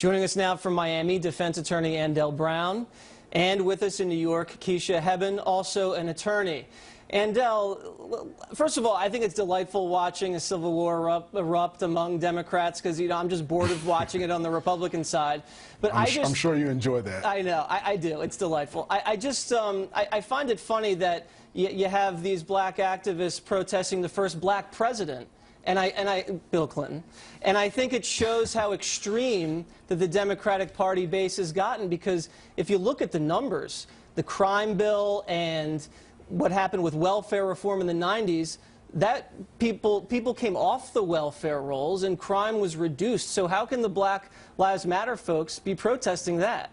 Joining us now from Miami, defense attorney Andell Brown, and with us in New York, Keisha Hebben, also an attorney. Andell, first of all, I think it's delightful watching a civil war erupt among Democrats because, I'm just bored of watching it on the Republican side. But I'm sure you enjoy that. I know, I do. It's delightful. I find it funny that you have these black activists protesting the first black president. Bill Clinton. And I think it shows how extreme that the Democratic Party base has gotten, because if you look at the numbers, the crime bill and what happened with welfare reform in the 90s, that people came off the welfare rolls and crime was reduced. So how can the Black Lives Matter folks be protesting that?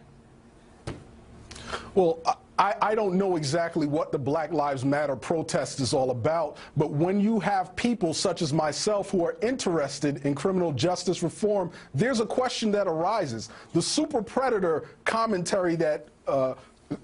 Well, I don't know exactly what the Black Lives Matter protest is all about, but when you have people such as myself who are interested in criminal justice reform, there's a question that arises. The super predator commentary that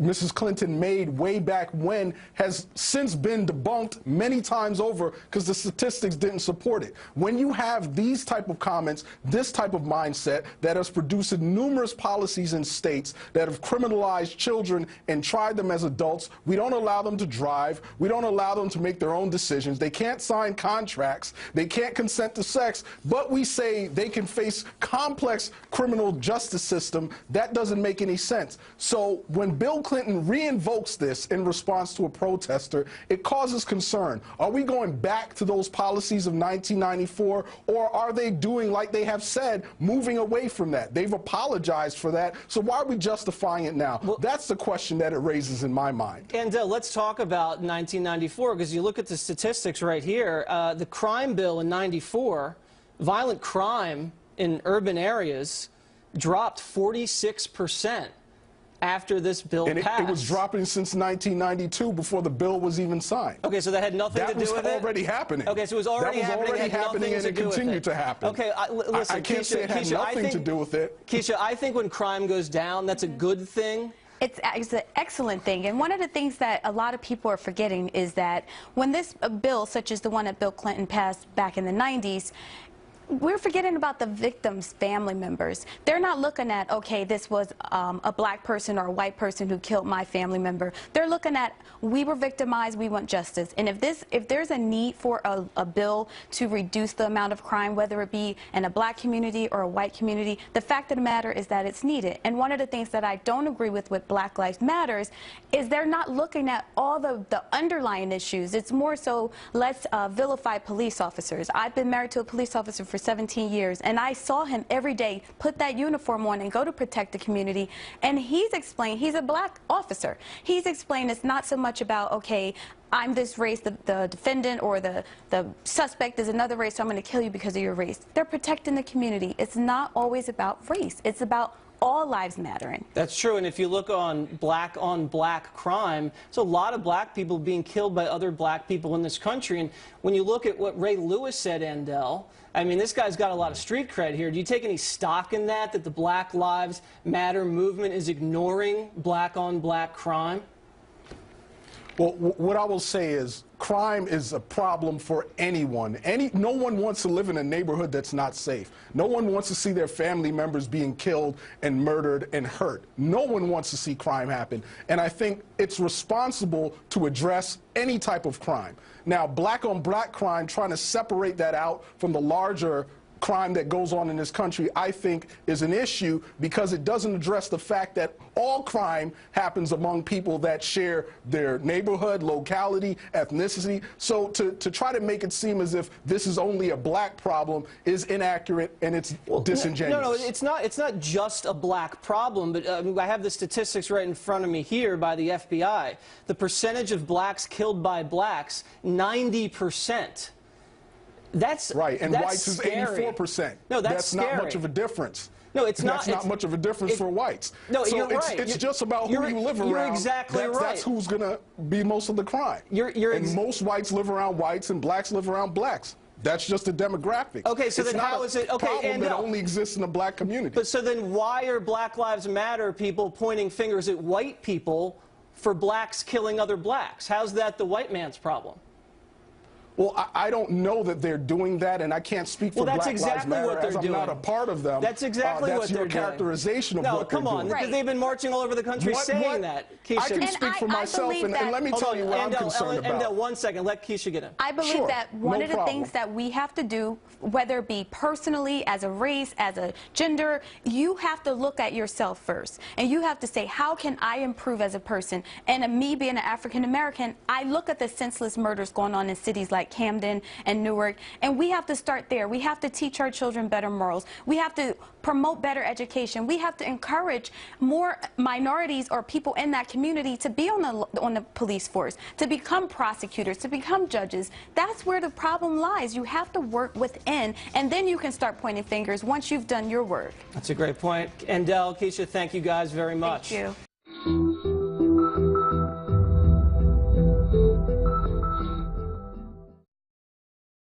Mrs. Clinton made way back when has since been debunked many times over because the statistics didn't support it. When you have these type of comments, this type of mindset that has produced numerous policies in states that have criminalized children and tried them as adults, we don't allow them to drive, we don't allow them to make their own decisions, they can't sign contracts, they can't consent to sex, but we say they can face complex criminal justice system. That doesn't make any sense. So when Bill Clinton reinvokes this in response to a protester, it causes concern. Are we going back to those policies of 1994, or are they doing, like they have said, moving away from that? They've apologized for that, so why are we justifying it now? Well, that's the question that it raises in my mind. And let's talk about 1994, because you look at the statistics right here. The crime bill in 94, violent crime in urban areas dropped 46%. After this bill passed. It was dropping since 1992 before the bill was even signed. Okay, so that had nothing to do with it? That was already happening. Okay, so it was already happening, and it continued to happen. Okay, listen, I can't say it had nothing to do with it. Keisha, I think when crime goes down, that's a good thing. It's an excellent thing. And one of the things that a lot of people are forgetting is that when this bill, such as the one that Bill Clinton passed back in the 90s, we're forgetting about the victims' family members. They're not looking at, okay, this was a black person or a white person who killed my family member. They're looking at, we were victimized, we want justice. And if there's a need for a bill to reduce the amount of crime, whether it be in a black community or a white community, the fact of the matter is that it's needed. And one of the things that I don't agree with Black Lives Matters is they're not looking at all the underlying issues. It's more so, let's vilify police officers. I've been married to a police officer for 17 years, and I saw him every day put that uniform on and go to protect the community, and he's explained, he's a black officer, he's explained it's not so much about, okay, I'm this race, the defendant or the suspect is another race, so I'm going to kill you because of your race. They're protecting the community. It's not always about race. It's about all lives mattering. That's true, and if you look on black crime, there's a lot of black people being killed by other black people in this country. And when you look at what Ray Lewis said, Andell, I mean, this guy's got a lot of street cred here. Do you take any stock in that the Black Lives Matter movement is ignoring black-on-black crime? Well, what I will say is crime is a problem for anyone. No one wants to live in a neighborhood that's not safe. No one wants to see their family members being killed and murdered and hurt. No one wants to see crime happen. And I think it's responsible to address any type of crime. Now, black-on-black crime, trying to separate that out from the larger crime that goes on in this country, I think is an issue because it doesn't address the fact that all crime happens among people that share their neighborhood, locality, ethnicity. So to try to make it seem as if this is only a black problem is inaccurate, and it's disingenuous. No, it's not just a black problem, but I have the statistics right in front of me here by the FBI. The percentage of blacks killed by blacks, 90%. That's right, and that's whites is scary. 84%. No, that's scary. Not much of a difference. No, it's not. That's not much of a difference for whites. No, so you're right. It's just about who you live around. You're exactly right. That's who's going to be most of the crime. And most whites live around whites, and blacks live around blacks. That's just a demographic. Okay, so then how is it? Okay, problem that only exists in the black community. But so then why are Black Lives Matter people pointing fingers at white people for blacks killing other blacks? How's that the white man's problem? Well, I don't know that they're doing that, and I can't speak for Well, that's Black Lives exactly Matter what they're as I'm doing. not a part of them. That's exactly what they're doing. That's your characterization of what they're doing. No, come on, because they've been marching all over the country saying that. Keisha. I can speak for myself, and let me tell you what I'm concerned about. Andell, 1 second. Let Keisha get in. I believe that one of the things that we have to do, whether it be personally, as a race, as a gender, you have to look at yourself first. And you have to say, how can I improve as a person? And me being an African American, I look at the senseless murders going on in cities like Camden and Newark, and we have to start there. We have to teach our children better morals. We have to promote better education. We have to encourage more minorities or people in that community to be on the police force, to become prosecutors, to become judges. That's where the problem lies. You have to work within, and then you can start pointing fingers once you've done your work. That's a great point. Andell, Keisha, thank you guys very much. Thank you.